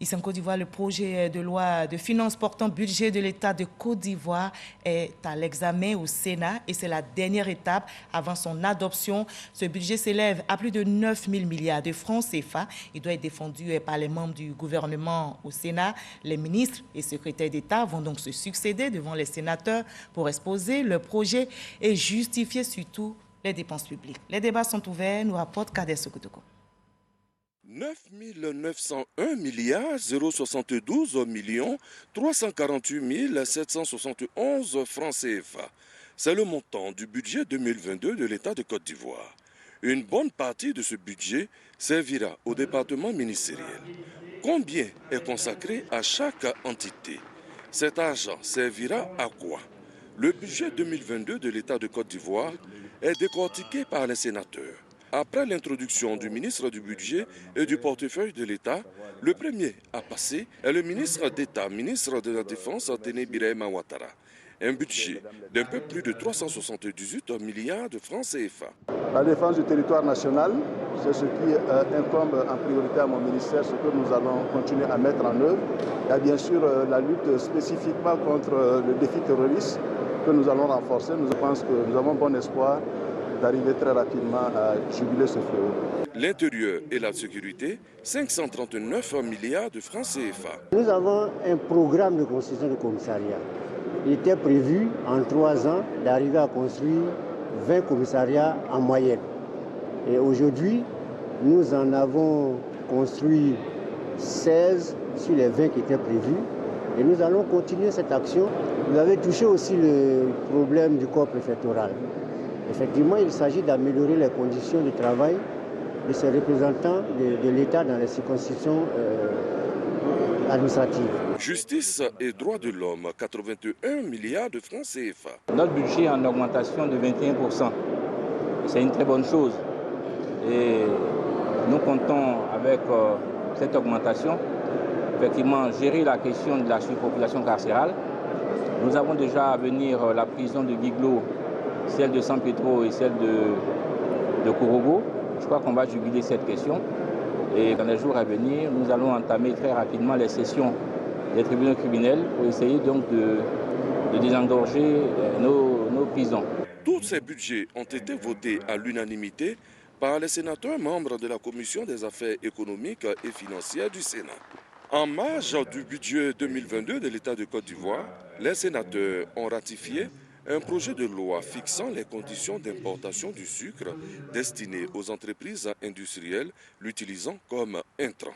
Ici en Côte d'Ivoire, le projet de loi de finances portant budget de l'État de Côte d'Ivoire est à l'examen au Sénat et c'est la dernière étape avant son adoption. Ce budget s'élève à plus de 9 000 milliards de francs CFA. Il doit être défendu par les membres du gouvernement au Sénat. Les ministres et secrétaires d'État vont donc se succéder devant les sénateurs pour exposer le projet et justifier surtout les dépenses publiques. Les débats sont ouverts, nous rapporte Kader Sokotoko. 9 901 milliards 072 millions 348 771 francs CFA. C'est le montant du budget 2022 de l'État de Côte d'Ivoire. Une bonne partie de ce budget servira au département ministériel. Combien est consacré à chaque entité? Cet argent servira à quoi? Le budget 2022 de l'État de Côte d'Ivoire est décortiqué par les sénateurs. Après l'introduction du ministre du Budget et du portefeuille de l'État, le premier à passer est le ministre d'État, ministre de la Défense, Téné Birahima Ouattara. Un budget d'un peu plus de 378 milliards de francs CFA. La défense du territoire national, c'est ce qui incombe en priorité à mon ministère, ce que nous allons continuer à mettre en œuvre. Il y a bien sûr la lutte spécifiquement contre le défi terroriste que nous allons renforcer. Je pense que nous avons bon espoir d'arriver très rapidement à juguler ce fléau. L'intérieur et la sécurité, 539 milliards de francs CFA. Nous avons un programme de construction de commissariats. Il était prévu en 3 ans d'arriver à construire 20 commissariats en moyenne. Et aujourd'hui, nous en avons construit 16 sur les 20 qui étaient prévus. Et nous allons continuer cette action. Vous avez touché aussi le problème du corps préfectoral. Effectivement, il s'agit d'améliorer les conditions de travail de ces représentants de l'État dans les circonscriptions administratives. Justice et droits de l'homme, 81 milliards de francs CFA. Notre budget est en augmentation de 21%. C'est une très bonne chose. Et nous comptons avec cette augmentation, effectivement, gérer la question de la surpopulation carcérale. Nous avons déjà à venir la prison de Biglo, celle de San Pedro et celle de Korogo. Je crois qu'on va juguler cette question. Et dans les jours à venir, nous allons entamer très rapidement les sessions des tribunaux criminels pour essayer donc de désengorger nos prisons. Tous ces budgets ont été votés à l'unanimité par les sénateurs membres de la Commission des affaires économiques et financières du Sénat. En marge du budget 2022 de l'État de Côte d'Ivoire, les sénateurs ont ratifié un projet de loi fixant les conditions d'importation du sucre destiné aux entreprises industrielles l'utilisant comme intrant.